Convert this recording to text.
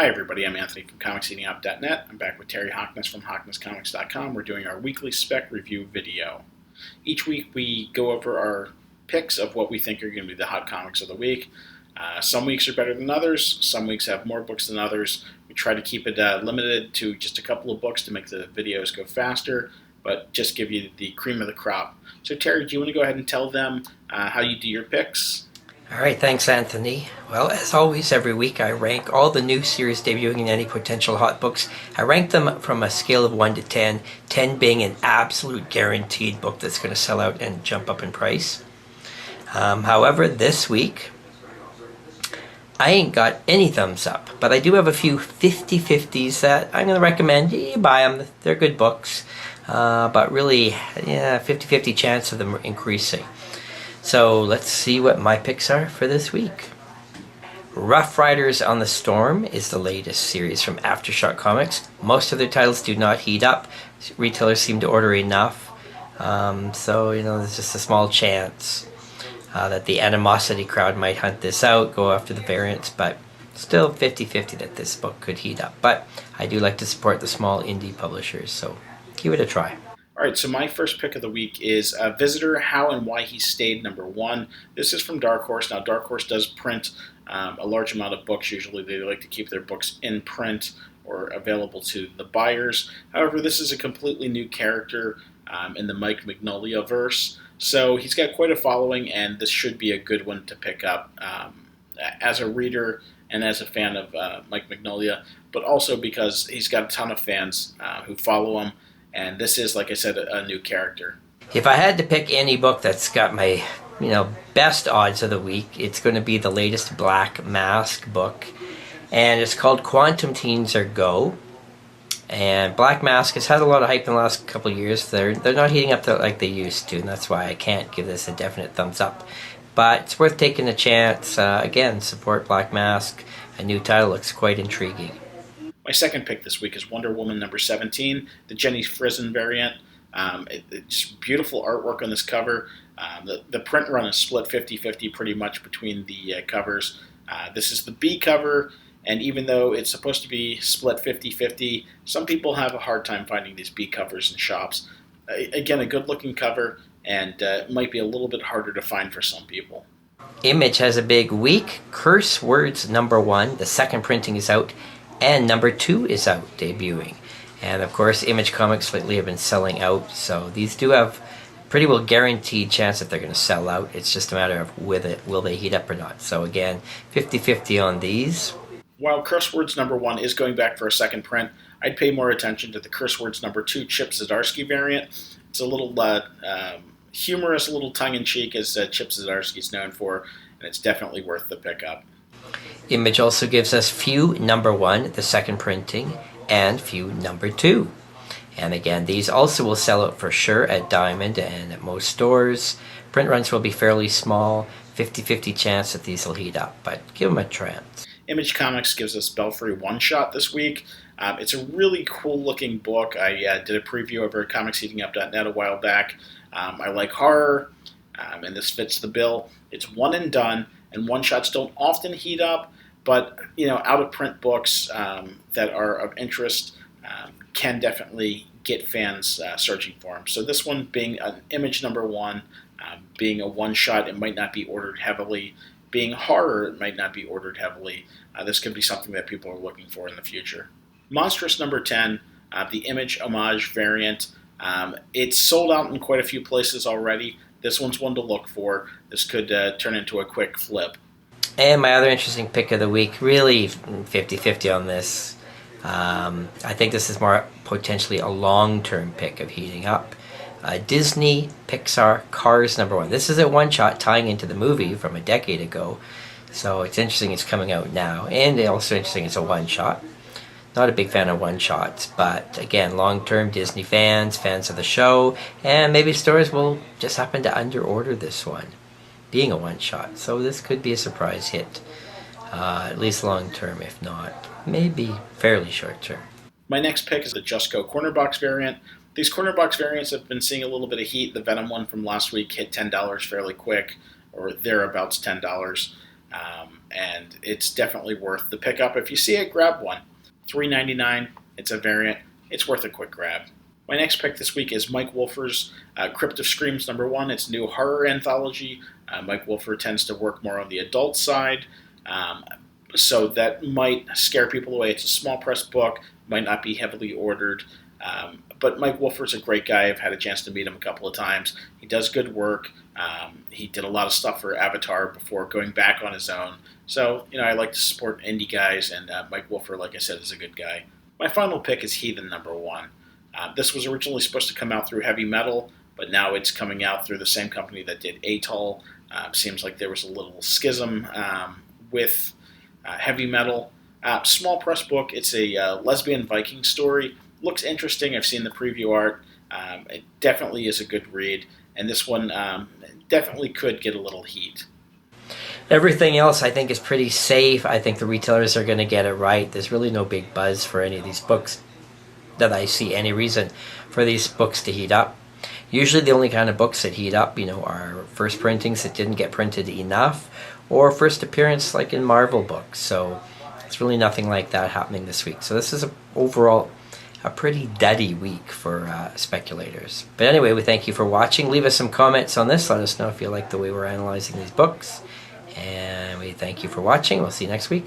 Hi everybody, I'm Anthony from ComicsEatingUp.net. I'm back with Terry Hockness from HocknessComics.com. We're doing our weekly Spec review video. Each week we go over our picks of what we think are going to be the hot comics of the week. Some weeks are better than others, some weeks have more books than others. We try to keep it limited to just a couple of books to make the videos go faster, but just give you the cream of the crop. So Terry, do you want to go ahead and tell them how you do your picks? All right, thanks, Anthony. Well, as always, every week I rank all the new series debuting in any potential hot books. I rank them from a scale of 1 to 10, 10 being an absolute guaranteed book that's going to sell out and jump up in price. However, this week, I ain't got any thumbs up, but I do have a few 50-50s that I'm going to recommend. You buy them, they're good books, but really, 50-50 chance of them increasing. So let's see what my picks are for this week. Rough Riders on the Storm is the latest series from Aftershock Comics. Most of their titles do not heat up. Retailers seem to order enough. So there's just a small chance that the animosity crowd might hunt this out, go after the variants, but still 50-50 that this book could heat up. But I do like to support the small indie publishers, so give it a try. All right, so my first pick of the week is Visitor, How and Why He Stayed, #1. This is from Dark Horse. Now, Dark Horse does print a large amount of books. Usually they like to keep their books in print or available to the buyers. However, this is a completely new character in the Mike Mignola verse. So he's got quite a following, and this should be a good one to pick up as a reader and as a fan of Mike Mignola, but also because he's got a ton of fans who follow him. And this is, like I said, a new character. If I had to pick any book that's got my, best odds of the week, it's going to be the latest Black Mask book. And it's called Quantum Teens Are Go. And Black Mask has had a lot of hype in the last couple of years. They're not heating up like they used to, and that's why I can't give this a definite thumbs up. But it's worth taking a chance. Again, support Black Mask. A new title looks quite intriguing. My second pick this week is Wonder Woman #17, the Jenny Frison variant. It's beautiful artwork on this cover. The print run is split 50-50 pretty much between the covers. This is the B cover, and even though it's supposed to be split 50-50, some people have a hard time finding these B covers in shops. Again, a good-looking cover, and it might be a little bit harder to find for some people. Image has a big week. Curse Words #1, the second printing is out. And #2 is out, debuting. And of course, Image Comics lately have been selling out, so these do have pretty well guaranteed chance that they're going to sell out. It's just a matter of will they heat up or not. So again, 50-50 on these. While Curse Words #1 is going back for a second print, I'd pay more attention to the Curse Words #2 Chip Zdarsky variant. It's a little humorous, a little tongue-in-cheek, as Chip Zdarsky is known for, and it's definitely worth the pickup. Image also gives us Few #1, the second printing, and Few #2. And again, these also will sell out for sure at Diamond and at most stores. Print runs will be fairly small, 50-50 chance that these will heat up, but give them a chance. Image Comics gives us Belfry One Shot this week. It's a really cool-looking book. I did a preview over at ComicsEatingUp.net a while back. I like horror, and this fits the bill. It's one and done, and one-shots don't often heat up, but out-of-print books that are of interest can definitely get fans searching for them. So this one being an Image #1, being a one-shot, it might not be ordered heavily. Being horror, it might not be ordered heavily. This could be something that people are looking for in the future. Monstrous #10, the Image Homage variant. It's sold out in quite a few places already. This one's one to look for. This could turn into a quick flip. And my other interesting pick of the week, really 50-50 on this. I think this is more potentially a long-term pick of heating up. Disney Pixar Cars #1. This is a one-shot tying into the movie from a decade ago. So it's interesting it's coming out now. And also interesting it's a one-shot. Not a big fan of one-shots, but again, long-term Disney fans of the show, and maybe stores will just happen to under-order this one, being a one-shot. So this could be a surprise hit, at least long-term, if not, maybe fairly short-term. My next pick is the Jusko corner box variant. These corner box variants have been seeing a little bit of heat. The Venom one from last week hit $10 fairly quick, or thereabouts $10. and it's definitely worth the pickup. If you see it, grab one. $3.99. It's a variant. It's worth a quick grab. My next pick this week is Mike Wolfer's Crypt of Screams #1. It's a new horror anthology. Mike Wolfer tends to work more on the adult side, so that might scare people away. It's a small press book, might not be heavily ordered, but Mike Wolfer's a great guy. I've had a chance to meet him a couple of times. He does good work. He did a lot of stuff for Avatar before going back on his own. So, I like to support indie guys, and Mike Wolfer, like I said, is a good guy. My final pick is Heathen #1. This was originally supposed to come out through Heavy Metal, but now it's coming out through the same company that did Atoll. Seems like there was a little schism with Heavy Metal. Small press book. It's a lesbian Viking story. Looks interesting. I've seen the preview art. It definitely is a good read, and this one definitely could get a little heat. Everything else I think is pretty safe. I think the retailers are going to get it right. There's really no big buzz for any of these books that I see any reason for these books to heat up. Usually the only kind of books that heat up, are first printings that didn't get printed enough, or first appearance like in Marvel books. So it's really nothing like that happening this week. So this is overall a pretty duddy week for speculators. But anyway, we thank you for watching. Leave us some comments on this. Let us know if you like the way we're analyzing these books. And we thank you for watching. We'll see you next week.